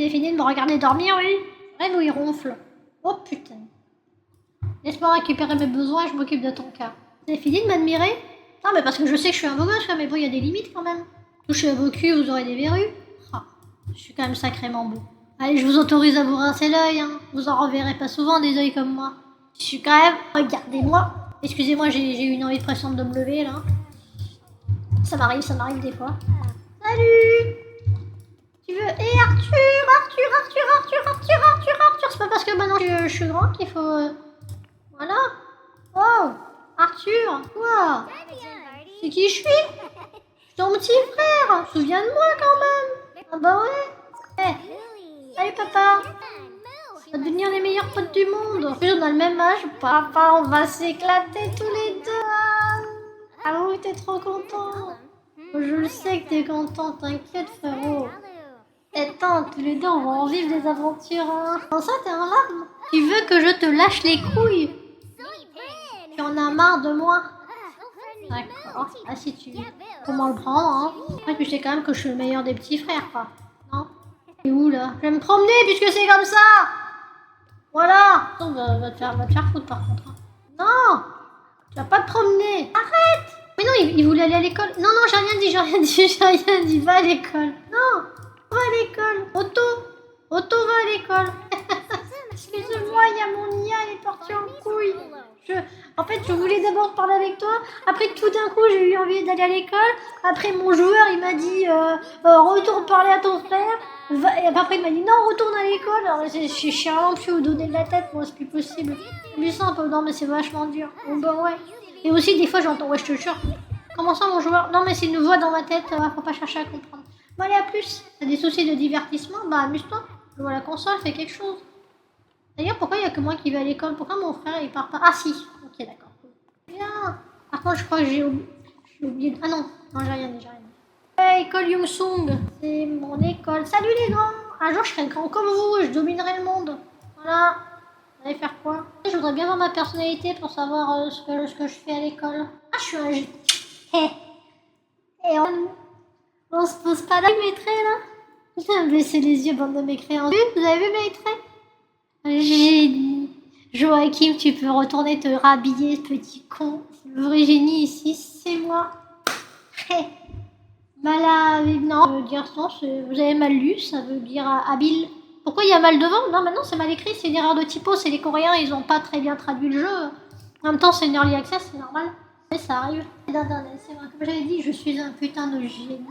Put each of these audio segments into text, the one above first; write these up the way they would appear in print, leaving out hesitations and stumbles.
avez fini de me regarder dormir, oui? Rêve où il ronfle. Oh putain. Laisse-moi récupérer mes besoins, je m'occupe de ton cas. Vous avez fini de m'admirer? Non, mais parce que je sais que je suis un beau gosse, mais bon, il y a des limites quand même. Touchez à vos culs, vous aurez des verrues. Ah, je suis quand même sacrément beau. Allez, je vous autorise à vous rincer l'œil, hein. Vous en reverrez pas souvent des œils comme moi. Je suis quand même... Regardez-moi. Excusez-moi, j'ai eu une envie pressante de me lever, là. Ça m'arrive des fois. Salut! Tu veux... Hé, Arthur! C'est pas parce que maintenant je suis grand qu'il faut... Voilà. Oh! Arthur! Quoi? C'est qui je suis? Je suis ton petit frère! Souviens-de-moi quand même! Ah bah ouais! Eh! Salut papa! On va devenir les meilleurs potes du monde! En plus on a le même âge! Papa, on va s'éclater tous les deux! Ah oui, t'es trop content! Je le sais que t'es content, t'inquiète frérot! Attends, tous les deux on va en vivre des aventures, hein! Comment ça, t'es en larmes? Tu veux que je te lâche les couilles? Tu en as marre de moi? D'accord. Ah si tu... Comment le prendre, hein? Après tu sais quand même que je suis le meilleur des petits frères, quoi. Non? T'es où, là? Je vais me promener puisque c'est comme ça! Voilà! On va te faire foutre, par contre. Non! Tu vas pas te promener! Arrête! Mais non, il voulait aller à l'école. Non, j'ai rien dit. Va à l'école. Non! Va à l'école. Otto, va à l'école. Excuse-moi, il y a mon IA, il est parti en couille. En fait, je voulais d'abord parler avec toi. Après, tout d'un coup, j'ai eu envie d'aller à l'école. Après, mon joueur, il m'a dit retourne parler à ton frère. Et après, il m'a dit non, retourne à l'école. Alors, je suis vraiment plus au donner de la tête, moi, c'est plus possible. C'est plus simple, non, mais c'est vachement dur. Bon, bah ouais. Et aussi, des fois, j'entends, ouais, je te jure. Comment ça, mon joueur? Non, mais c'est une voix dans ma tête, faut pas chercher à comprendre. Bon, allez, à plus. T'as des soucis de divertissement? Bah, amuse-toi. Joue à la console, fais quelque chose. D'ailleurs, pourquoi il n'y a que moi qui vais à l'école? Pourquoi mon frère il part pas? Ah si, ok d'accord. Bien. Par contre, je crois que j'ai oublié de... Ah non, j'ai rien dit. Hey, école Youngsung, c'est mon école. Salut les grands! Un jour, je serai grand comme vous, je dominerai le monde. Voilà. Vous allez faire quoi? Je voudrais bien voir ma personnalité pour savoir ce que je fais à l'école. Ah, je suis un... Et on se pose pas là, mes traits, là? Putain, me baisser les yeux, bande de mécréants. Vous avez vu mes traits? Génie. Joachim, tu peux retourner te rhabiller, petit con. Le vrai génie ici, c'est moi. Non, dire non, vous avez mal lu, ça veut dire habile. Pourquoi il y a mal devant? Non, maintenant c'est mal écrit, c'est une erreur de typo, c'est les Coréens, ils ont pas très bien traduit le jeu. En même temps, c'est une early access, c'est normal. Mais ça arrive. C'est vrai, comme j'avais dit, je suis un putain de génie.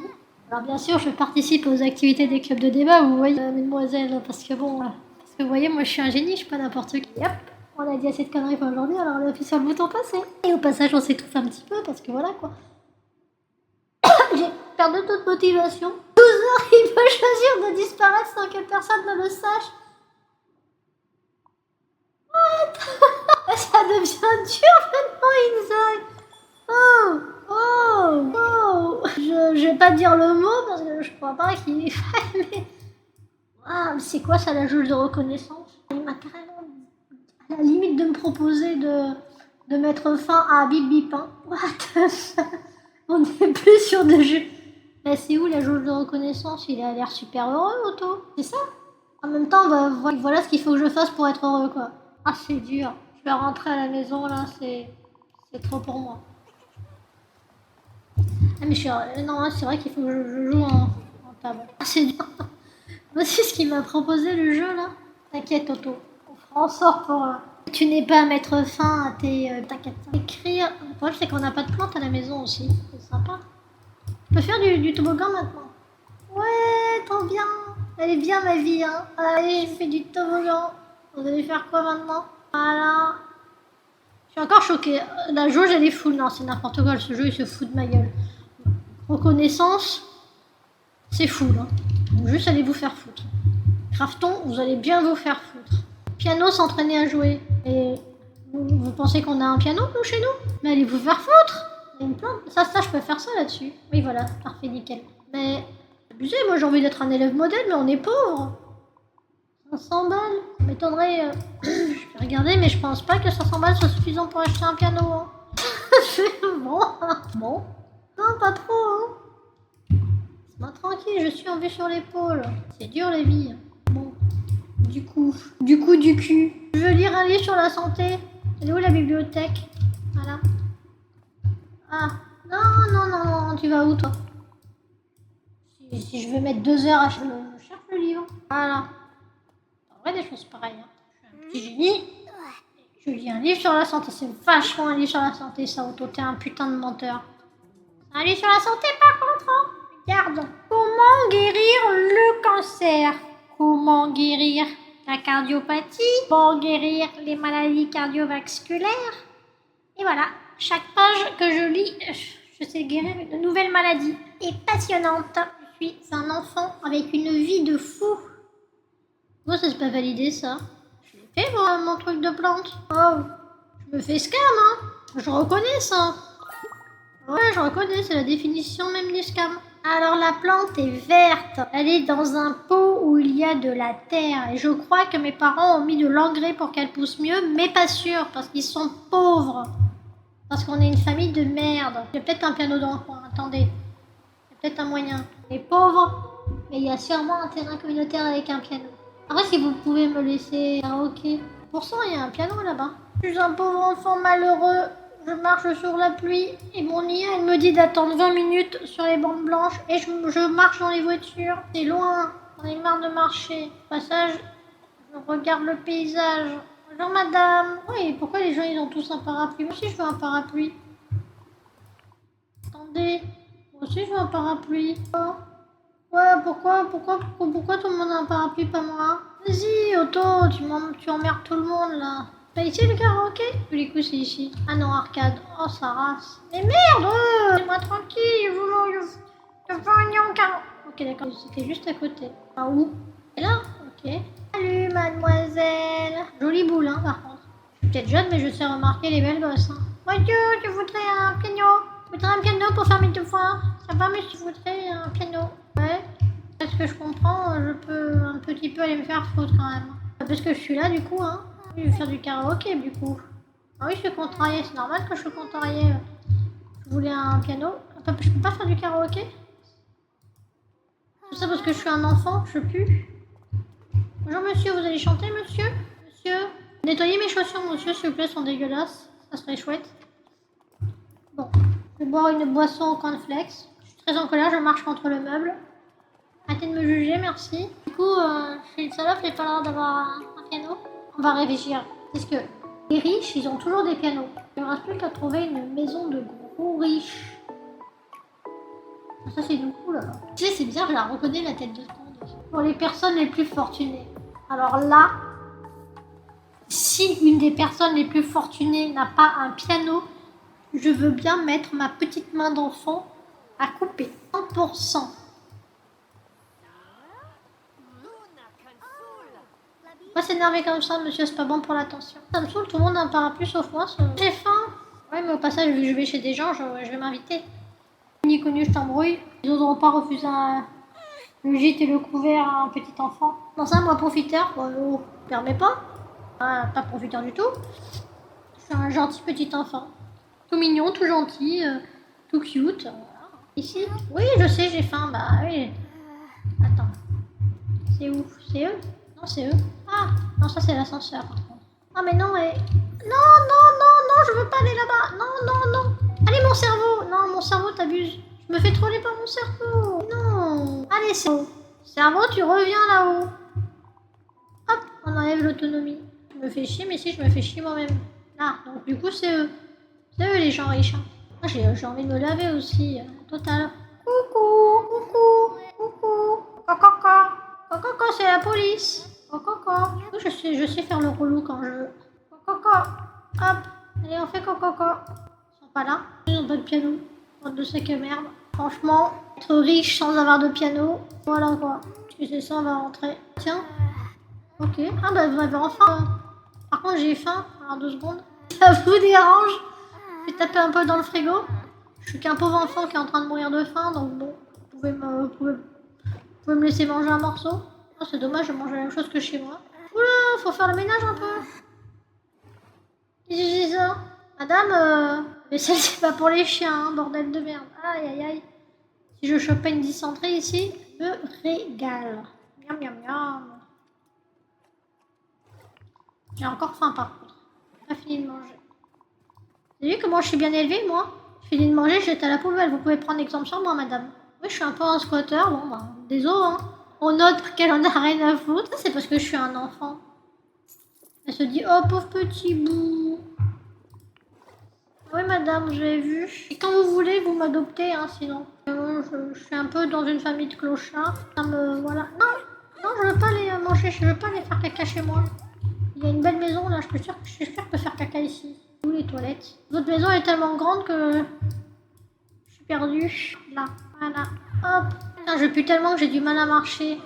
Alors bien sûr, je participe aux activités des clubs de débat, vous voyez, mesdemoiselles, parce que bon... vous voyez, moi je suis un génie, je suis pas n'importe qui. Hop, on a dit assez de conneries pour aujourd'hui, alors on appuie sur le bouton passer. Et au passage, on s'étouffe un petit peu, parce que voilà quoi. J'ai perdu toute motivation. 12 heures, il peut choisir de disparaître sans que personne ne le sache. What? Ça devient dur maintenant, Inzai. Je vais pas dire le mot, parce que je crois pas qu'il faille, mais... Ah, c'est quoi ça, la jauge de reconnaissance? Il m'a carrément à la limite de me proposer de mettre fin à Bip Bip, hein. What the fuck? On n'est plus sur de jeu. Mais c'est où la jauge de reconnaissance? Il a l'air super heureux, Otto. C'est ça? En même temps, voilà ce qu'il faut que je fasse pour être heureux, quoi. Ah, c'est dur. Je vais rentrer à la maison, là, c'est trop pour moi. Ah, mais non, c'est vrai qu'il faut que je joue en table. Ah, c'est dur. Voici ce qu'il m'a proposé le jeu là. T'inquiète Toto, on fera en sorte pour... Tu n'es pas à mettre fin à tes... T'inquiète. Écrire... Le problème c'est qu'on n'a pas de plantes à la maison aussi. C'est sympa. Je peux faire du toboggan maintenant. Ouais, trop bien. Elle est bien ma vie, hein. Allez, je fais du toboggan. Vous allez faire quoi maintenant? Voilà. Je suis encore choquée. La jauge elle est full. Non, c'est n'importe quoi. Ce jeu il se fout de ma gueule. Reconnaissance, c'est full, hein. Donc juste allez vous faire foutre. Crafton, vous allez bien vous faire foutre. Piano, s'entraîner à jouer. Et vous pensez qu'on a un piano, nous, chez nous? Mais allez vous faire foutre. Il y a une plante. Ça, je peux faire ça là-dessus. Oui, voilà, parfait, nickel. Mais, abusez, moi j'ai envie d'être un élève modèle, mais on est pauvre. 500 balles. Ça m'étonnerait... je vais regarder, mais je pense pas que 500 balles soit suffisant pour acheter un piano, hein. Bon. Non, pas trop, hein. Moi tranquille, je suis en vue sur l'épaule. C'est dur la vie. Du cul. Je veux lire un livre sur la santé. Elle est où la bibliothèque? Voilà. Ah, non, tu vas où toi? Si je veux mettre 2 heures je cherche le livre. Voilà. En vrai, des choses pareilles. Hein. Je suis un petit génie. Je lis un livre sur la santé. C'est vachement un livre sur la santé, ça, Otto. T'es un putain de menteur. C'est un livre sur la santé, par contre, hein. Regarde. Comment guérir le cancer? Comment guérir la cardiopathie? Comment guérir les maladies cardiovasculaires? Et voilà. Chaque page que je lis, je sais guérir une nouvelle maladie. Et passionnante. Je suis un enfant avec une vie de fou. Moi, ça c'est pas validé, ça. Je l'ai fait, moi, mon truc de plante. Oh, je me fais scam, hein. Je reconnais ça. Ouais, je reconnais, c'est la définition même du scam. Alors, la plante est verte. Elle est dans un pot où il y a de la terre. Et je crois que mes parents ont mis de l'engrais pour qu'elle pousse mieux, mais pas sûr, parce qu'ils sont pauvres. Parce qu'on est une famille de merde. Il y a peut-être un piano dans le coin, attendez. Il y a peut-être un moyen. On est pauvres, mais il y a sûrement un terrain communautaire avec un piano. Après, si vous pouvez me laisser karaoké. Pourtant, il y a un piano là-bas. Je suis un pauvre enfant malheureux. Je marche sur la pluie et mon IA, elle me dit d'attendre 20 minutes sur les bandes blanches et je marche dans les voitures. C'est loin. J'en ai marre de marcher. Au passage, je regarde le paysage. Bonjour madame. Oui, pourquoi les gens ils ont tous un parapluie? Moi aussi je veux un parapluie. Attendez. Moi aussi je veux un parapluie. Oh. Ouais, pourquoi tout le monde a un parapluie, pas moi? Vas-y, Otto, tu emmerdes tout le monde, là. Bah ici, le karaoké? Tous les coups, c'est ici. Ah non, arcade. Oh, ça race. Mais merde! Laissez-moi tranquille, je veux un karaoké. Ok, d'accord, c'était juste à côté. Ah, où? Et là? Ok. Salut, mademoiselle. Jolie boule, hein, par contre. Je suis peut-être jeune, mais je sais remarquer les belles gosses, hein. Monsieur, tu voudrais un piano? Tu voudrais un piano pour faire mes devoirs? Ça va, mais tu voudrais un piano? Ouais. Est-ce que je comprends, je peux un petit peu aller me faire foutre quand même. Parce que je suis là du coup, hein. Je vais faire du karaoké du coup. Ah oui, je suis contrariée, c'est normal que je suis contrariée. Je voulais un piano. Je peux pas faire du karaoké? Tout ça parce que je suis un enfant, je peux plus. Bonjour monsieur, vous allez chanter monsieur? Monsieur? Nettoyez mes chaussures monsieur, s'il vous plaît, sont dégueulasses. Ça serait chouette. Bon, je vais boire une boisson au cornflakes. Je suis très en colère, je marche contre le meuble. Arrêtez de me juger, merci. Du coup, je suis une salope, j'ai pas l'air d'avoir un piano. On va réfléchir. Parce que les riches, ils ont toujours des pianos. Il ne reste plus qu'à trouver une maison de gros riches. Ça, c'est du coup, là. Tu sais, c'est bizarre, je la reconnais, la tête de con. Pour les personnes les plus fortunées. Alors là, si une des personnes les plus fortunées n'a pas un piano, je veux bien mettre ma petite main d'enfant à couper. 100%. Pas s'énerver comme ça, monsieur, c'est pas bon pour l'attention. Ça me saoule, tout le monde a un parapluie sauf moi. J'ai faim. Ouais, mais au passage, vu que je vais chez des gens, je vais m'inviter. Ni connu, je t'embrouille. Ils n'oseront pas refuser le gîte et le couvert à un petit enfant. Non, ça, moi, profiteur, oh, permet pas. Pas profiteur du tout. Je suis un gentil petit enfant. Tout mignon, tout gentil, tout cute. Voilà. Ici? Oui, je sais, j'ai faim. Bah oui. Attends. C'est où? C'est eux? Non, c'est eux. Ah, non, ça c'est l'ascenseur par contre. Ah, mais non, et... Non, je veux pas aller là-bas. Non. Allez, mon cerveau. Non, mon cerveau, t'abuses. Je me fais troller par mon cerveau. Non. Allez, cerveau, tu reviens là-haut. Hop, on enlève l'autonomie. Je me fais chier, mais si, je me fais chier moi-même. Là, donc du coup, c'est eux. C'est eux les gens riches. Hein. Ah, j'ai envie de me laver aussi. Total. Coucou. Coco, c'est la police. Coco. Je sais faire le relou quand je veux. Coco. Hop. Allez, on fait coco. Ils sont pas là. Ils n'ont pas de piano. Bande de sac à merde. Franchement, être riche sans avoir de piano, voilà quoi. Tu sais ça, on va rentrer. Tiens. Ok. Ah bah vous m'avez enfin. Par contre, j'ai faim. Alors 2 secondes. Ça vous dérange? Je vais taper un peu dans le frigo. Je suis qu'un pauvre enfant qui est en train de mourir de faim, donc bon, vous pouvez me laisser manger un morceau. Oh, c'est dommage, je mange la même chose que chez moi. Oula, faut faire le ménage un peu. Qu'est-ce que c'est ça? Madame, mais ça c'est pas pour les chiens, hein, bordel de merde. Aïe. Si je chopais une dysenterie ici, je me régale. Miam. J'ai encore faim par contre. J'ai pas fini de manger. Vous avez vu comment je suis bien élevée, moi? Je finis de manger, j'étais à la poubelle. Vous pouvez prendre exemple sur moi, madame. Oui, je suis un peu un squatter. Bon, bah, désolé, hein. On note qu'elle en a rien à foutre. Ça, c'est parce que je suis un enfant. Elle se dit, oh, pauvre petit bout. Oui, madame, j'ai vu. Et quand vous voulez, vous m'adoptez, hein, sinon. Je suis un peu dans une famille de clochards. Ça me... Voilà. Non, je veux pas les manger. Je veux pas les faire caca chez moi. Il y a une belle maison, là. Je suis sûre de faire caca ici. Où les toilettes? Votre maison est tellement grande que... Je suis perdue. Là, voilà. Hop. Putain, je pue tellement que j'ai du mal à marcher.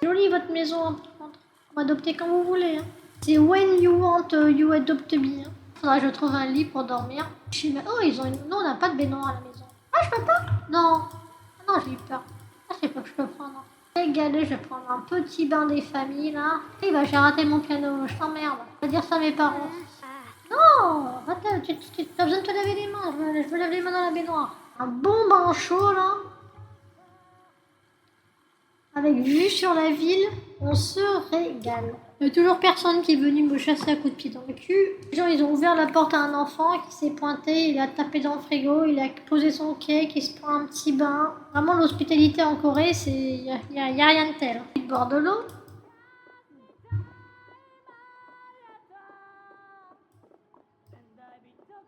Jolie, votre maison, par contre. Vous m'adoptez quand vous voulez, hein. C'est when you want, you adopt me. Hein. Faudra que je trouve un lit pour dormir. Oh, ils ont une... Non, on n'a pas de baignoire à la maison. Ah, je peux pas? Non. Ah non, j'ai eu peur. Ah, je sais pas que je peux prendre. Égalé, je vais prendre un petit bain des familles, là. Et bah, j'ai raté mon piano. Je t'emmerde. Je vais dire ça à mes parents. Non, attends, tu as besoin de te laver les mains. Je veux laver les mains dans la baignoire. Un bon bain chaud, là. Avec vue sur la ville, on se régale. Il n'y a toujours personne qui est venu me chasser à coups de pied dans le cul. Les gens, ils ont ouvert la porte à un enfant qui s'est pointé, il a tapé dans le frigo, il a posé son cake, il se prend un petit bain. Vraiment, l'hospitalité en Corée, il y a rien de tel. Il boire de l'eau.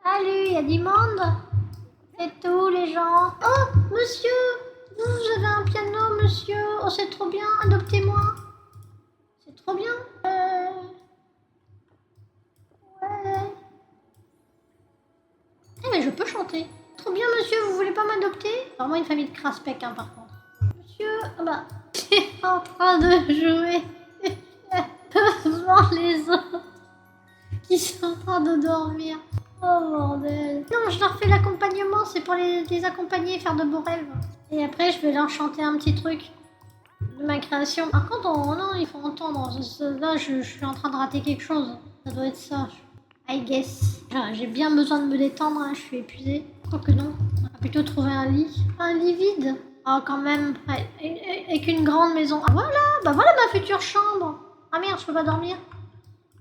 Salut, il y a du monde. C'est tout, les gens. Oh, monsieur, vous avez un piano, monsieur. Oh, c'est trop bien, adoptez-moi. C'est trop bien. Ouais. Eh, mais je peux chanter. Trop bien, monsieur, vous voulez pas m'adopter? Vraiment une famille de craspec, hein, par contre. Monsieur, ah bah, t'es en train de jouer devant les autres qui sont en train de dormir. Oh bordel. Non, je leur fais l'accompagnement, c'est pour les accompagner et faire de beaux rêves. Et après, je vais leur chanter un petit truc de ma création. Par contre, non, il faut entendre. Là, je suis en train de rater quelque chose. Ça doit être ça. I guess. J'ai bien besoin de me détendre, hein, je suis épuisée. Je crois que non. On va plutôt trouver un lit. Un lit vide. Ah, quand même. Avec une grande maison. Ah, voilà. Bah voilà ma future chambre. Ah merde, je peux pas dormir.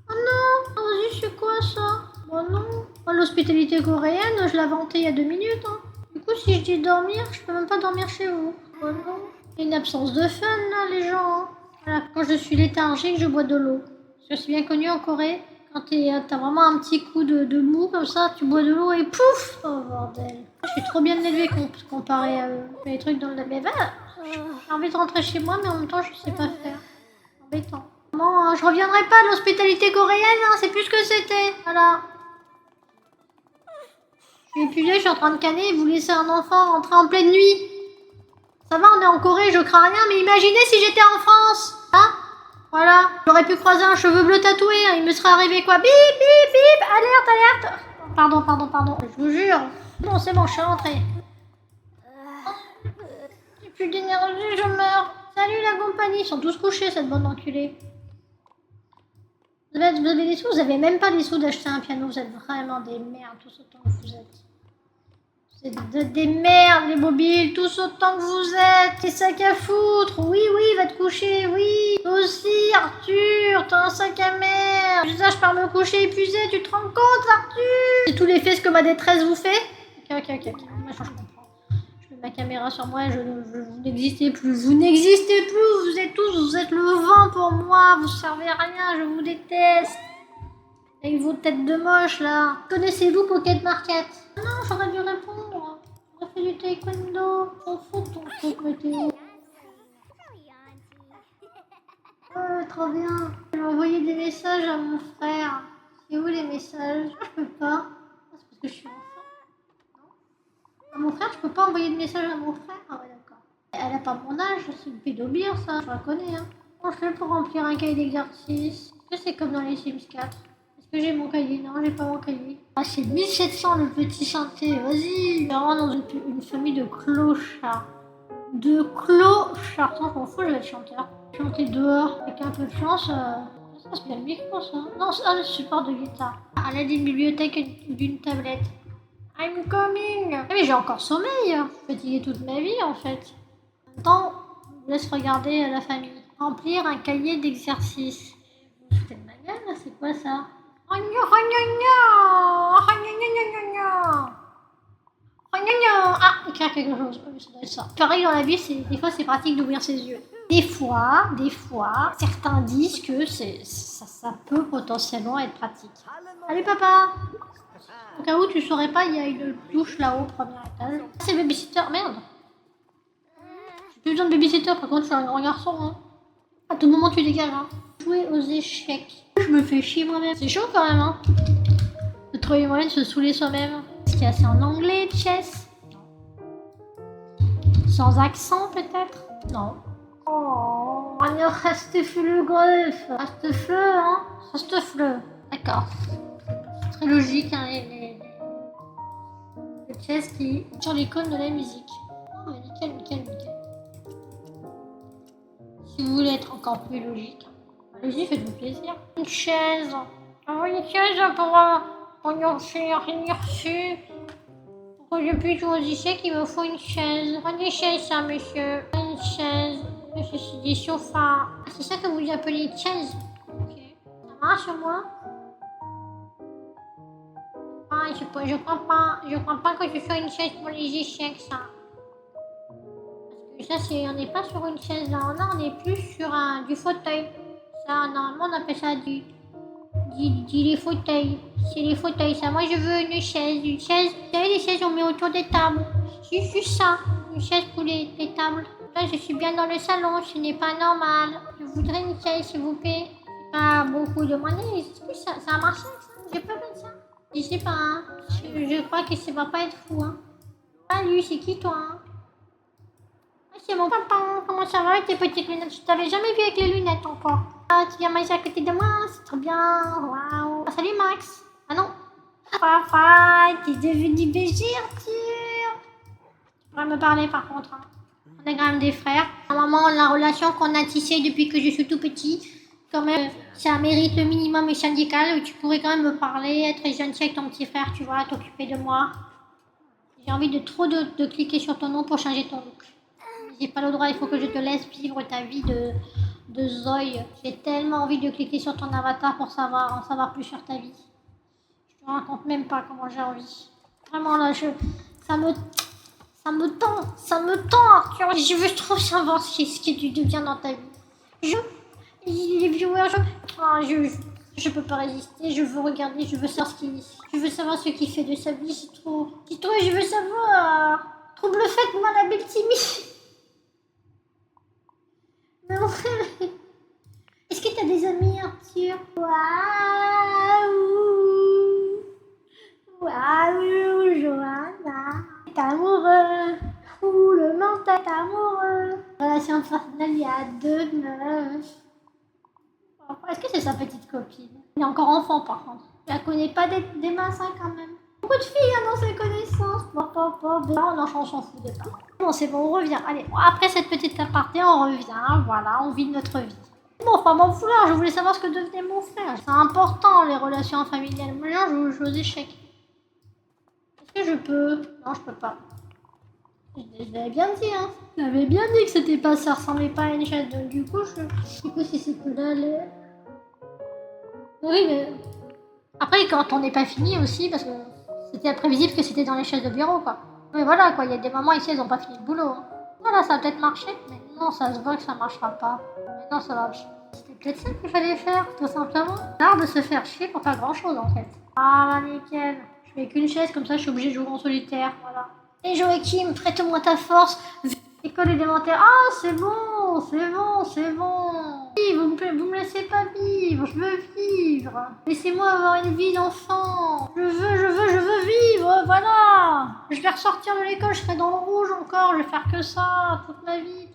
Oh non. Oh, vas-y, c'est quoi ça? Oh non. Oh, l'hospitalité coréenne, je l'ai inventée il y a 2 minutes. Hein. Du coup, si je dis dormir, je peux même pas dormir chez vous. Oh non. Il y a une absence de fun, là, les gens. Hein. Voilà. Quand je suis léthargique, je bois de l'eau. Parce que c'est bien connu en Corée. Quand t'as vraiment un petit coup de mou comme ça, tu bois de l'eau et pouf! Oh bordel. Je suis trop bien élevée comparé à eux. Les trucs dans le... Mais voilà, j'ai envie de rentrer chez moi, mais en même temps, je sais pas faire. Embêtant. Bon, je reviendrai pas à l'hospitalité coréenne, hein, c'est plus ce que c'était. Voilà. Je suis épuisée, je suis en train de canner et vous laissez un enfant rentrer en pleine nuit. Ça va, on est en Corée, je crains rien, mais imaginez si j'étais en France. Hein? Voilà, j'aurais pu croiser un cheveu bleu tatoué, hein. Il me serait arrivé quoi? Bip, bip, bip, alerte. Pardon, je vous jure. Bon, c'est bon, je suis rentrée. J'ai plus d'énergie, je meurs. Salut la compagnie, ils sont tous couchés, cette bande d'enculés. Vous avez des sous? Vous avez même pas les sous d'acheter un piano, vous êtes vraiment des merdes, tous autant que vous êtes. Vous êtes des merdes, les mobiles, tous autant que vous êtes. T'es sac à foutre. Oui, va te coucher, oui. Toi aussi, Arthur, t'as un sac à merde. Ça, je pars me coucher épuisé, tu te rends compte, Arthur? C'est tous les faits ce que ma détresse vous fait? Ok. Moi, je comprends. Je mets ma caméra sur moi et vous n'existez plus. Vous n'existez plus, vous êtes le vent pour moi. Vous servez à rien, je vous déteste. Avec vos têtes de moche, là. Connaissez-vous Pocket Market? Non, j'aurais dû répondre. J'aurais fait du taekwondo. On fout ton truc météo. Trop bien. Je vais envoyer des messages à mon frère. C'est où les messages? Je peux pas. C'est parce que je suis enfant. Non. À mon frère, je peux pas envoyer de messages à mon frère. Ah ouais, d'accord. Elle a pas mon âge, c'est une pédobire, ça. Je la connais, hein. Comment je fais pour remplir un cahier d'exercice? Est-ce que c'est comme dans les Sims 4? Est-ce que j'ai mon cahier? Non, j'ai pas mon cahier. Ah, c'est 1700 le petit chantier. Vas-y. Vraiment dans une famille de clochards. De clochards. Attends, je m'en fous, je vais être chanteur. Chanter dehors. Avec un peu de chance, ça c'est bien le micro, ça. Non, c'est le support de guitare. Elle a d'une bibliothèque et d'une tablette. I'm coming. Ah, mais j'ai encore sommeil. Je suis fatiguée toute ma vie, en fait. En même temps, je laisse regarder la famille. Remplir un cahier d'exercice. Vous foutez de ma gueule, là, c'est quoi ça? Ah, écrire quelque chose. Oui, ça doit être ça. Pareil dans la vie, des fois c'est pratique d'ouvrir ses yeux. Des fois, certains disent que ça peut potentiellement être pratique. Salut papa! Au cas où tu saurais pas, il y a une douche là-haut, premier étage. C'est le babysitter, merde! J'ai plus besoin de babysitter, par contre je suis un grand garçon. Hein. À tout moment tu dégages. Hein. Jouer aux échecs. Je me fais chier moi-même. C'est chaud quand même, hein. De trouver moyen de se saouler soi-même. Est-ce qu'il y a assez en anglais, chess? Sans accent peut-être? Non. Oh, reste le golf. Reste fleu, hein. Reste fleu. D'accord. C'est très logique, hein, le chess qui est sur l'icône de la musique. Oh, mais nickel. Si vous voulez être encore plus logique, allez-y, faites-vous plaisir. Une chaise. Oh, une chaise pour venir dessus. Pour que je puisse jouer aux échecs, il me faut une chaise. Pas des chaises, ça, monsieur. Une chaise. C'est des sofas. Ah, c'est ça que vous appelez une chaise. Ok. Ça marche, moi? Ah, je crois pas que ce soit une chaise pour les échecs, ça. Parce que ça, on n'est pas sur une chaise, là. Non, on est plus sur du fauteuil. Ça, normalement, on appelle ça les fauteuils. C'est les fauteuils, ça. Moi, je veux une chaise. Vous savez, les chaises, on met autour des tables. C'est juste ça. Une chaise pour les tables. Là, je suis bien dans le salon. Ce n'est pas normal. Je voudrais une chaise, s'il vous plaît. C'est pas beaucoup demandé. Est-ce que ça a marché, ça? J'ai pas fait ça. Je sais pas, hein. Je crois que ça va pas être fou, hein. Salut, c'est qui, toi, hein? Ah, c'est mon papa. Comment ça va avec tes petites lunettes? Je t'avais jamais vu avec les lunettes encore. Ah, tu viens manger à côté de moi, c'est trop bien. Waouh. Ah, salut, Max. Ah non. Papa, t'es devenu bégé, Arthur. Tu pourrais me parler, par contre, hein. On est quand même des frères. Maman, la relation qu'on a tissée depuis que je suis tout petit, quand même, ça mérite le minimum syndical. Tu pourrais quand même me parler, être gentil avec ton petit frère, tu vois, t'occuper de moi. J'ai envie de cliquer sur ton nom pour changer ton look. J'ai pas le droit, il faut que je te laisse vivre ta vie de Zoï. J'ai tellement envie de cliquer sur ton avatar pour en savoir plus sur ta vie. Je te raconte même pas comment j'ai envie. Vraiment là, ça me tend, Arthur. Je veux trop savoir ce que tu deviens dans ta vie. Les viewers, je peux pas résister, je veux regarder, je veux savoir ce qu'il fait de sa vie, c'est trop, je veux savoir. Trouble fait, moi la belle Timmy. Mais mon frère, est-ce que t'as des amis, Arthur? Waouh, Johanna. T'es amoureux. Ouh, le mental est amoureux. Relation personnelle, il y a 2 meufs. Est-ce que c'est sa petite copine? Il est encore enfant, par contre. Je la connais pas des masses, hein, quand même. Beaucoup de filles hein, dans ses connaissances. On s'en fout de ça. Bon, c'est bon, on revient. Allez, après cette petite aparté, on revient. Voilà, on vit notre vie. Bon, enfin, mon frère, je voulais savoir ce que devenait mon frère. C'est important, les relations familiales. Moi, je joue aux échecs. Est-ce que je peux? Non, je peux pas. Je l'avais bien dit, hein. J'avais bien dit que c'était pas, ça ressemblait pas à une chaise. Donc, du coup, si c'est que là, oui, mais après, quand on n'est pas fini aussi, parce que c'était prévisible que c'était dans les chaises de bureau, quoi. Mais voilà, quoi, il y a des moments ici, elles n'ont pas fini le boulot. Hein. Voilà, ça a peut-être marché, mais non, ça se voit que ça marchera pas. Mais non, ça va. C'était peut-être ça qu'il fallait faire, tout simplement. L'art de se faire chier pour pas grand-chose, en fait. Ah, nickel. Je fais qu'une chaise, comme ça, je suis obligée de jouer en solitaire, voilà. Et Joachim, prête-moi ta force. École élémentaire. Ah, c'est bon. Oui, vous me laissez pas vivre. Je veux vivre. Laissez-moi avoir une vie d'enfant. Je veux vivre. Voilà. Je vais ressortir de l'école. Je serai dans le rouge encore. Je vais faire que ça toute ma vie.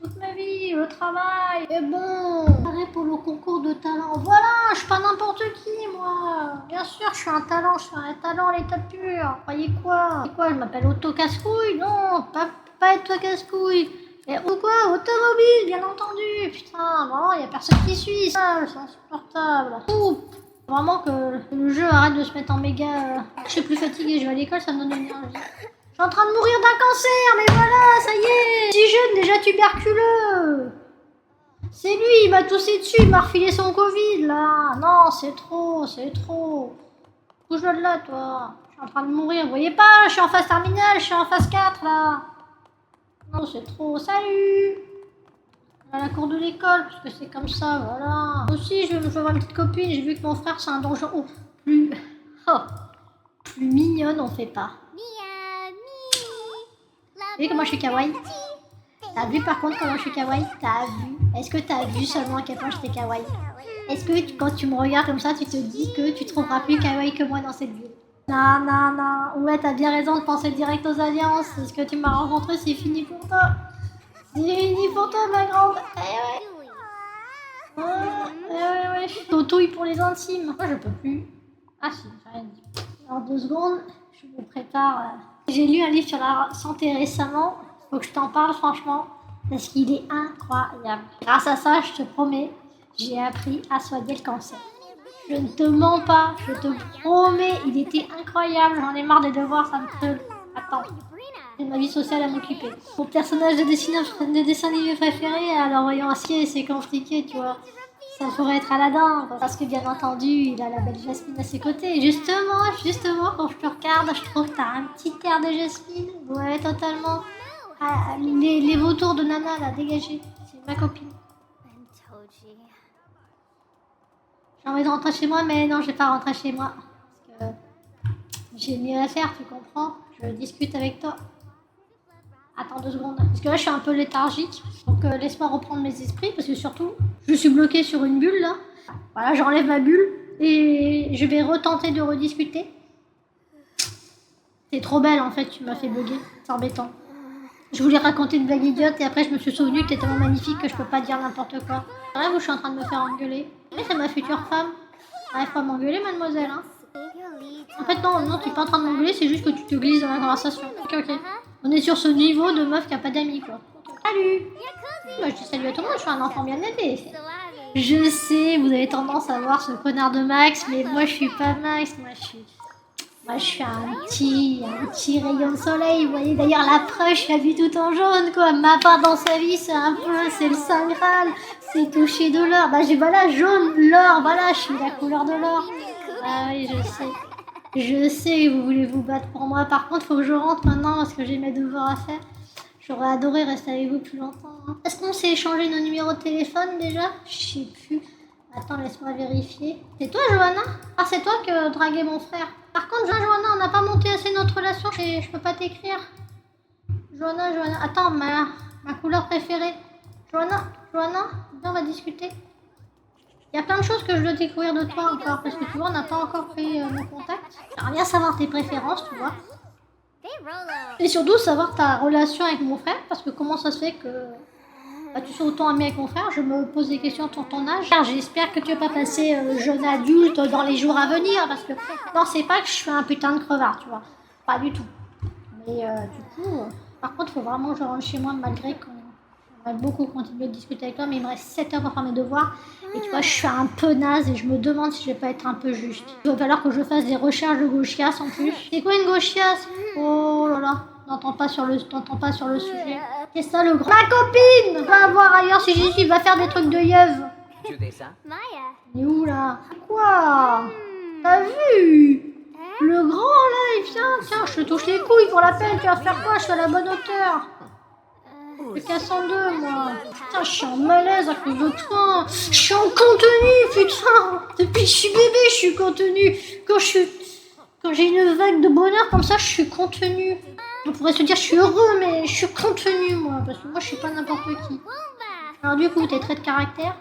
Le travail. Et bon. Pareil pour le concours de talent. Voilà. Je suis pas n'importe qui, moi. Bien sûr, je suis un talent. À l'état pur. Croyez quoi? Je m'appelle Otto Casse-Couille? Non, pas Otto Casse-Couille. Et ou quoi? Automobile, bien entendu. Putain, vraiment, y a personne qui suit ça, c'est insupportable. Ouh, vraiment que le jeu arrête de se mettre en méga. Je suis plus fatiguée, je vais à l'école, ça me donne une énergie. Je suis en train de mourir d'un cancer, mais voilà, ça y est. Si jeune, déjà tuberculeux. C'est lui, il m'a toussé dessus, il m'a refilé son Covid, là. Non, c'est trop, c'est trop. Bouge-le de là, toi. Je suis en train de mourir, vous voyez pas? Je suis en phase terminale, je suis en phase 4, là. Non, c'est trop. Salut! À la cour de l'école, parce que c'est comme ça, voilà. Aussi, je veux voir ma petite copine, j'ai vu que mon frère, c'est un donjon. Oh, oh, plus mignonne, on fait pas. Vous voyez comment je suis kawaii? T'as vu par contre comment je suis kawaii? T'as vu? Est-ce que t'as vu seulement à quel point j'étais kawaii? Est-ce que quand tu me regardes comme ça, tu te dis que tu trouveras plus kawaii que moi dans cette ville? Non, non, non. Ouais, t'as bien raison de penser direct aux alliances. Ce que tu m'as rencontré, c'est fini pour toi. C'est fini pour toi, ma grande. Ouais. Je t'autouille pour les intimes. Moi, je peux plus. Ah si, j'ai rien dit. Alors, 2 secondes, je me prépare. J'ai lu un livre sur la santé récemment. Faut que je t'en parle, franchement. Parce qu'il est incroyable. Grâce à ça, je te promets, j'ai appris à soigner le cancer. Je ne te mens pas, je te promets, il était incroyable. J'en ai marre des devoirs, ça me creuse. Attends, j'ai ma vie sociale à m'occuper. Mon personnage de dessin animé préféré, alors voyons si c'est compliqué, tu vois. Ça pourrait être Aladdin, parce que bien entendu, il a la belle Jasmine à ses côtés. Et justement, quand je te regarde, je trouve que t'as un petit air de Jasmine. Ouais, totalement. Ah, les vautours de Nana, là, dégagez. C'est ma copine. J'ai envie de rentrer chez moi, mais non, je vais pas rentrer chez moi. Parce que j'ai mieux à faire, tu comprends? Je discute avec toi. Attends 2 secondes. Parce que là, je suis un peu léthargique. Donc, laisse-moi reprendre mes esprits. Parce que surtout, je suis bloquée sur une bulle, là. Voilà, j'enlève ma bulle. Et je vais retenter de rediscuter. T'es trop belle, en fait. Tu m'as fait bugger. C'est embêtant. Je voulais raconter une blague idiote. Et après, je me suis souvenu que t'es tellement magnifique que je peux pas dire n'importe quoi. C'est vrai, vous, je suis en train de me faire engueuler. Mais c'est ma future femme. Arrête pas à m'engueuler, mademoiselle, hein. En fait, non, tu es pas en train de m'engueuler, c'est juste que tu te glisses dans la conversation. Ok. On est sur ce niveau de meuf qui a pas d'amis, quoi. Salut! Moi, je dis salut à tout le monde, je suis un enfant bien élevé. Je sais, vous avez tendance à voir ce connard de Max, mais moi, je suis pas Max, moi, je suis un petit rayon de soleil, vous voyez. D'ailleurs, la preuve, je l'ai tout en jaune, quoi. Ma part dans sa vie, c'est le Saint Graal. C'est toucher de l'or. Bah, voilà, jaune, l'or, voilà, je suis la couleur de l'or. Ah oui, je sais, vous voulez vous battre pour moi. Par contre, faut que je rentre maintenant parce que j'ai mes devoirs à faire. J'aurais adoré rester avec vous plus longtemps. Hein. Est-ce qu'on s'est échangé nos numéros de téléphone déjà? Je sais plus. Attends, laisse-moi vérifier. C'est toi, Johanna? Ah, c'est toi que draguait mon frère. Par contre, Johanna, on n'a pas monté assez notre relation. Je peux pas t'écrire. Johanna. Attends, ma couleur préférée. Johanna, viens, on va discuter. Il y a plein de choses que je dois découvrir de toi encore, parce que tu vois, on n'a pas encore pris nos contacts. J'aimerais bien savoir tes préférences, tu vois. Et surtout savoir ta relation avec mon frère, parce que comment ça se fait que tu sois autant ami avec mon frère. Je me pose des questions sur ton âge. J'espère que tu vas pas passer jeune adulte dans les jours à venir, parce que non, c'est pas que je suis un putain de crevard, tu vois. Pas du tout. Mais du coup, par contre, il faut vraiment que je rentre chez moi malgré qu'on j'aimerais beaucoup continuer de discuter avec toi, mais il me reste 7 heures pour faire mes devoirs. Et tu vois, je suis un peu naze et je me demande si je vais pas être un peu juste. Il va falloir que je fasse des recherches de gauchias en plus. C'est quoi une gauchias? Oh là là, t'entends pas sur le sujet. C'est ça le grand. Ma copine! Va voir ailleurs si j'y suis, va faire des trucs de yeuve. Tu dis ça? Il est où là? Quoi? T'as vu? Le grand là, il vient, tiens, je te touche les couilles pour la peine, tu vas faire quoi? Je suis à la bonne hauteur. Je casse en deux, moi. Putain, je suis en malaise à cause de toi. Je suis en contenu, putain. Depuis que je suis bébé, je suis contenu. Quand j'ai une vague de bonheur comme ça, je suis contenu. On pourrait se dire je suis heureux, mais je suis contenu, moi. Parce que moi, je suis pas n'importe qui. Alors du coup, tes traits de caractère,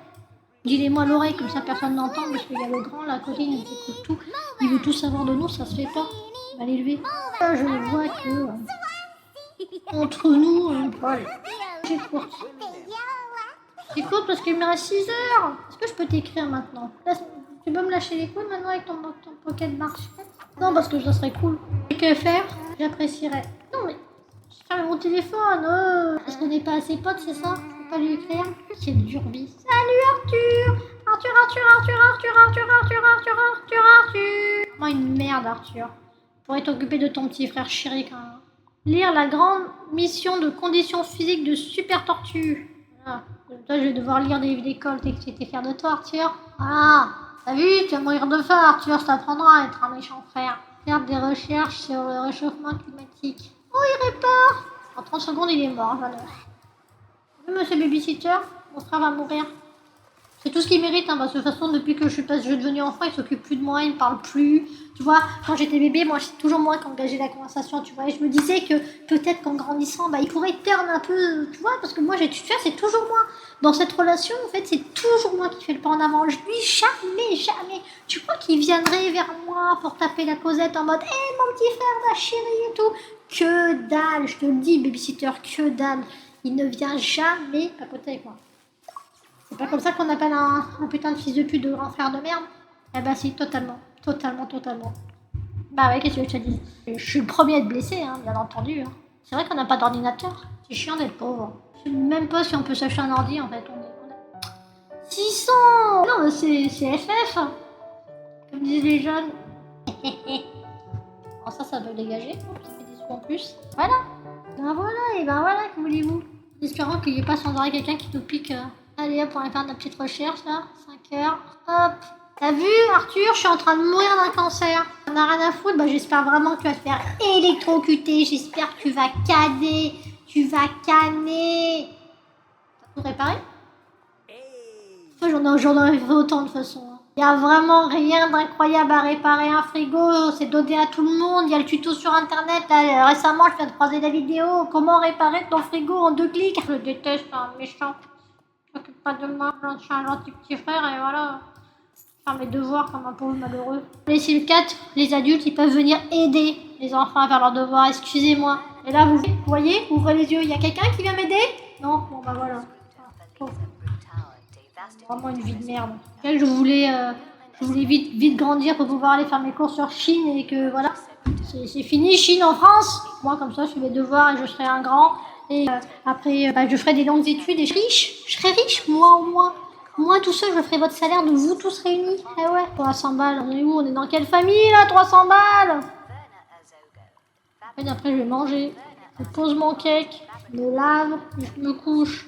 dis-les-moi à l'oreille, comme ça personne n'entend. Parce qu'il y a le grand, là, à côté, il nous écoute tout. Il veut tout savoir de nous, ça se fait pas. On va l'élever. Là, je vois que... entre nous, voilà. J'écoute. J'écoute parce qu'il me reste 6 heures. Est-ce que je peux t'écrire maintenant? Tu peux me lâcher les couilles maintenant avec ton pocket marché? Non, parce que ça serait cool. Et que faire? J'apprécierais. Non, mais je ferme mon téléphone. Parce qu'on n'est pas assez potes, c'est ça? Je peux pas lui écrire? Quelle dure vie. Salut Arthur! Arthur! Moi, une merde, Arthur. Pourrais t'occuper de ton petit frère chéri quand même. Lire la grande mission de conditions physiques de Super Tortue. Voilà. Toi, je vais devoir lire des livres d'école, t'es fier de toi, Arthur. Voilà. T'as vu, tu vas mourir de faim, Arthur, ça t'apprendra à être un méchant frère. Faire des recherches sur le réchauffement climatique. Oh, il répare. En 30 secondes, il est mort, voilà. Monsieur Babysitter, mon frère va mourir. C'est tout ce qu'il mérite, hein, parce que de toute façon, depuis que je suis devenue enfant, il s'occupe plus de moi, il me parle plus. Tu vois, quand j'étais bébé, moi, c'est toujours moi qui engageais la conversation, tu vois. Et je me disais que peut-être qu'en grandissant, il pourrait perdre un peu, tu vois, parce que moi, tu vois, c'est toujours moi. Dans cette relation, en fait, c'est toujours moi qui fais le pas en avant. Lui, jamais. Tu crois qu'il viendrait vers moi pour taper la causette en mode, hé, mon petit frère, ma chérie et tout. Que dalle, je te le dis, babysitter, que dalle. Il ne vient jamais papoter avec moi. C'est pas comme ça qu'on appelle un putain de fils de pute de grand frère de merde. Eh bah si, totalement. Bah ouais, qu'est-ce que je te dis? Je suis le premier à être blessé, hein, bien entendu. Hein. C'est vrai qu'on n'a pas d'ordinateur. C'est chiant d'être pauvre. Je sais même pas si on peut s'acheter un ordi en fait. On est... 600. Non, mais c'est FF. Comme disent les jeunes. Bon, ça peut dégager. Ça fait des sous en plus. Voilà. Et ben voilà, que voulez-vous? Espérons qu'il n'y ait pas sans arrêt quelqu'un qui nous pique. Allez hop, on va faire notre petite recherche là. 5 heures. Hop. T'as vu, Arthur, je suis en train de mourir d'un cancer. On a rien à foutre. Bah, j'espère vraiment que tu vas te faire électrocuter. J'espère que tu vas caner. T'as tout réparé? J'en ai fait autant de toute façon. Il n'y a vraiment rien d'incroyable à réparer un frigo. C'est donné à tout le monde. Il y a le tuto sur internet. Là, récemment, je viens de croiser la vidéo. Comment réparer ton frigo en 2 clics. Je le déteste, un méchant. Je m'occupe pas de moi. Je suis un gentil petit frère et voilà. Faire mes devoirs comme un pauvre malheureux. Les SIL4, les adultes, ils peuvent venir aider les enfants à faire leurs devoirs. Excusez-moi. Et là, vous voyez, ouvrez les yeux. Il y a quelqu'un qui vient m'aider? Non? Bon, bah voilà. Vraiment une vie de merde. Je voulais vite grandir pour pouvoir aller faire mes courses sur Chine et que voilà. C'est fini, Chine en France. Moi, comme ça, je fais mes devoirs et je serai un grand. Et après, je ferai des longues études et je serai riche, moi au moins. Moi tout seul, je ferai votre salaire de vous tous réunis. Eh ouais, 300 balles, on est où? On est dans quelle famille là? 300 balles. Et après, je vais manger. Je pose mon cake, je me lave, je me couche.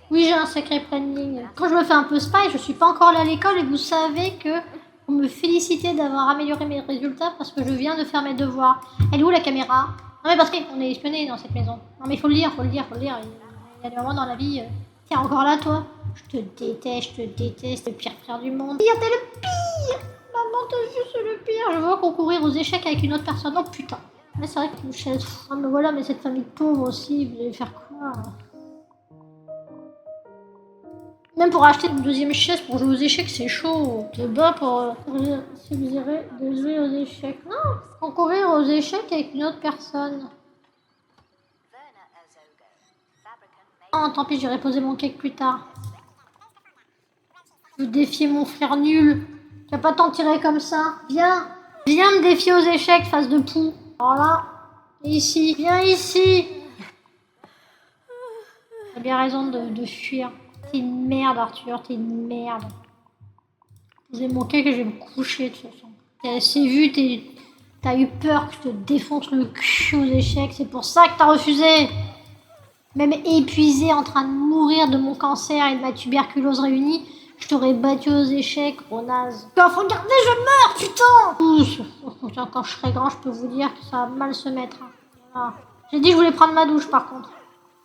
Oui, j'ai un sacré planning. Quand je me fais un peu spy, je suis pas encore allée à l'école et vous savez que vous me félicitez d'avoir amélioré mes résultats parce que je viens de faire mes devoirs. Elle est où la caméra? Non mais parce qu'on est espionnés dans cette maison. Non mais faut le dire. Il y a des moments dans la vie... T'es encore là, toi? Je te déteste, le pire frère du monde. T'es le pire! Maman, t'as vu, c'est le pire. Je veux concourir aux échecs avec une autre personne. Oh putain. Mais c'est vrai que une chaise... Ah mais voilà, mais cette famille pauvre aussi, vous allez faire quoi? Même pour acheter une deuxième chaise pour jouer aux échecs, c'est chaud. C'est bas pour suggérer de jouer aux échecs. Non, concourir aux échecs avec une autre personne. Oh, tant pis, j'irai poser mon cake plus tard. Je veux défier mon frère nul. Tu vas pas t'en tirer comme ça. Viens me défier aux échecs, face de poux. Voilà. Ici, viens ici. T'as bien raison de fuir. T'es une merde, Arthur, t'es une merde. J'ai mon cake et je vais me coucher de toute façon. T'as assez vu, t'as eu peur que je te défonce le cul aux échecs, c'est pour ça que t'as refusé. Même épuisé, en train de mourir de mon cancer et de ma tuberculose réunie, je t'aurais battu aux échecs, gros naze. Enfin, regardez, je meurs, putain! Quand je serai grand, je peux vous dire que ça va mal se mettre. Voilà. J'ai dit que je voulais prendre ma douche, par contre.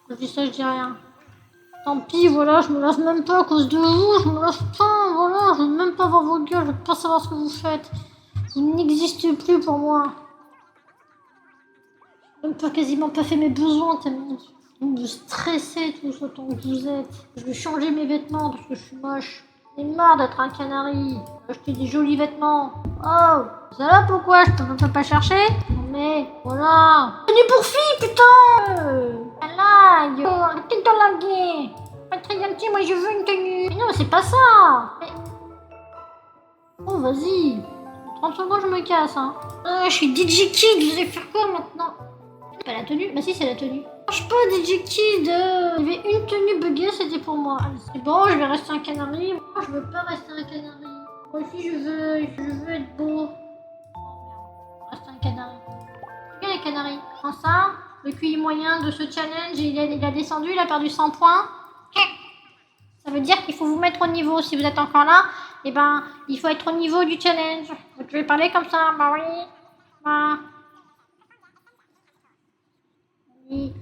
Je dis ça, je dis rien. Tant pis, voilà, je me lave même pas à cause de vous, je me lave pas, voilà, je veux même pas voir vos gueules, je veux pas savoir ce que vous faites. Vous n'existez plus pour moi. Je n'ai quasiment pas fait mes besoins tellement vous stressez tous autant que vous êtes. Je vais changer mes vêtements parce que je suis moche. J'en ai marre d'être un canari. Acheter des jolis vêtements. Oh, c'est là pourquoi je peux pas chercher? Mais voilà. Tenue pour fille, putain. Arrêtez de laguer. Pas très gentil, moi je veux une tenue. Mais non, c'est pas ça. Mais... Oh, vas-y. 30 secondes, je me casse, hein. Je suis DJ Kid, je vais faire quoi maintenant? C'est pas la tenue? Bah si, c'est la tenue. Je suis pas DJ Kid. Il y avait une tenue buggée, c'était pour moi. Allez, c'est bon, je vais rester un canari. Moi, je veux pas rester un canari. Moi aussi, je veux être beau. Rester un canari. Bien les canaris. Prends ça. Le QI moyen de ce challenge, il a descendu, il a perdu 100 points. veut dire qu'il faut vous mettre au niveau. Si vous êtes encore là, eh ben, il faut être au niveau du challenge. Donc, je vais parler comme ça, bah oui. Bah. Il y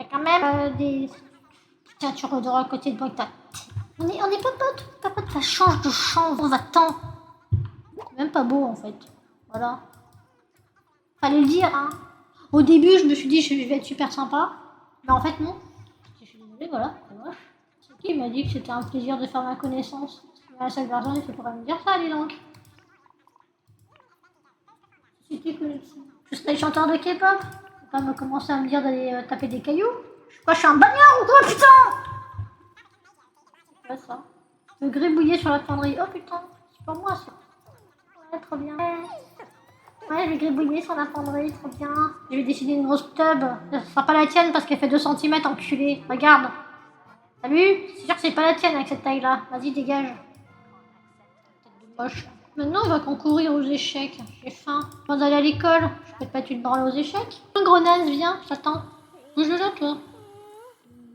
a quand même des... Tiens, tu redoras à côté de moi que t'as... On est pas potes, pas potes, ça change de chambre, va-t'en. C'est même pas beau, en fait. Voilà. Fallait le dire, hein. Au début, je me suis dit, je vais être super sympa. Mais en fait, non. Je suis désolée, voilà, c'est moche. C'est qui m'a dit que c'était un plaisir de faire ma connaissance? La seule personne, il faut quand même dire ça, dis donc. C'était que je serais chanteur de K-pop. Faut pas me commencer à me dire d'aller taper des cailloux. Je suis un bagnard ou quoi, putain? C'est pas ça. Me gribouiller sur la fonderie. Oh putain, c'est pas moi ça. Ouais, trop bien. Ouais, je vais gribouiller sur la fonderie, trop bien. Je vais décider une grosse tub. Ce sera pas la tienne parce qu'elle fait 2 cm, enculé. Regarde. T'as vu? C'est sûr que c'est pas la tienne avec cette taille-là. Vas-y, dégage. Tête de moche. Maintenant, on va concourir aux échecs. J'ai faim. Avant d'aller à l'école, je peux pas te branler aux échecs. Un grenasse, viens, j'attends. Bouge là, toi.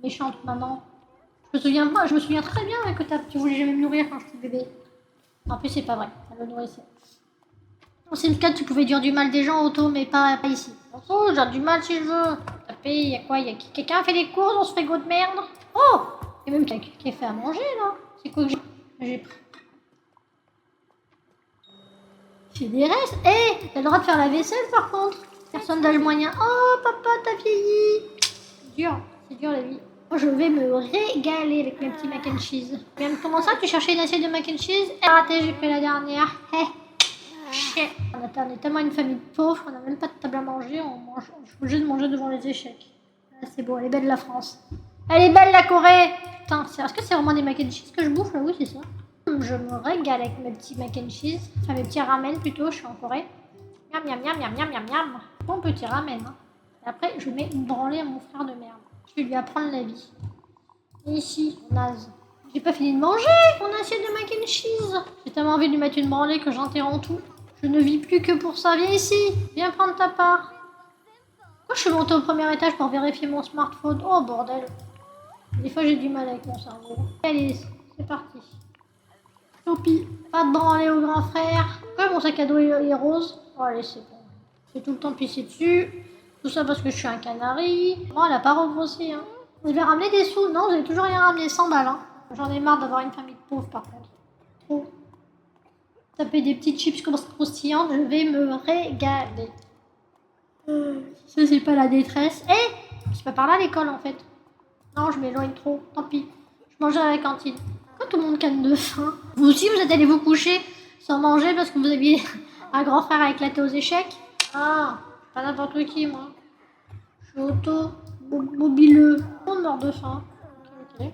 Méchante maman. Je me souviens très bien que tu voulais jamais me nourrir quand j'étais bébé. En plus, c'est pas vrai. Elle le nourrissait. Dans Sims 4, tu pouvais dire du mal des gens auto, mais pas ici. Oh, j'ai du mal si je veux. Taper, y'a quoi? Y'a qui? Quelqu'un a fait des courses dans ce frigo de merde? Oh! Y'a même quelqu'un qui a fait à manger, là. C'est quoi que j'ai pris? J'ai des restes. Hé, t'as le droit de faire la vaisselle, par contre. Personne d'âge moyen. Oh, papa, t'as vieilli. C'est dur la vie. Moi, je vais me régaler avec mes petits mac and cheese. Comment ça, tu cherchais une assiette de mac and cheese? Raté, j'ai pris la dernière. Hé. On est tellement une famille pauvre, on n'a même pas de table à manger, on est obligé de manger devant les échecs. Ah, c'est beau, elle est belle la France. Elle est belle la Corée. Putain, est-ce que c'est vraiment des mac and cheese que je bouffe là? Oui, c'est ça. Je me régale avec mes petits mac and cheese, enfin mes petits ramen plutôt, je suis en Corée. Miam miam miam miam miam miam miam. Bon petit ramen. Hein. Et après, je mets une branlée à mon frère de merde. Je vais lui apprendre la vie. Et ici, naze. J'ai pas fini de manger mon assiette de mac and cheese. J'ai tellement envie de lui mettre une branlée que j'enterre tout. Je ne vis plus que pour ça. Viens ici. Viens prendre ta part. Pourquoi je suis montée au premier étage pour vérifier mon smartphone? Oh bordel. Des fois j'ai du mal avec mon cerveau. Allez, c'est parti. Topi. Pas de branler au grand frère. Pourquoi mon sac à dos est rose? Oh allez, c'est bon. Je vais tout le temps pisser dessus. Tout ça parce que je suis un canari. Bon, elle a pas regrossi. Hein. Je vais ramener des sous. Non, j'avais toujours rien ramené. 100 balles. Hein. J'en ai marre d'avoir une famille de pauvres par contre. Trop. Taper des petites chips croustillantes, je vais me régaler. Ça, c'est pas la détresse. C'est pas par là l'école en fait. Non, je m'éloigne trop. Tant pis. Je mangeais à la cantine. Quand tout le monde canne de faim. Vous aussi, vous êtes allés vous coucher sans manger parce que vous aviez un grand frère à éclater aux échecs. Ah, pas n'importe qui, moi. Je suis auto-mobileux. On meurt de faim. Ok.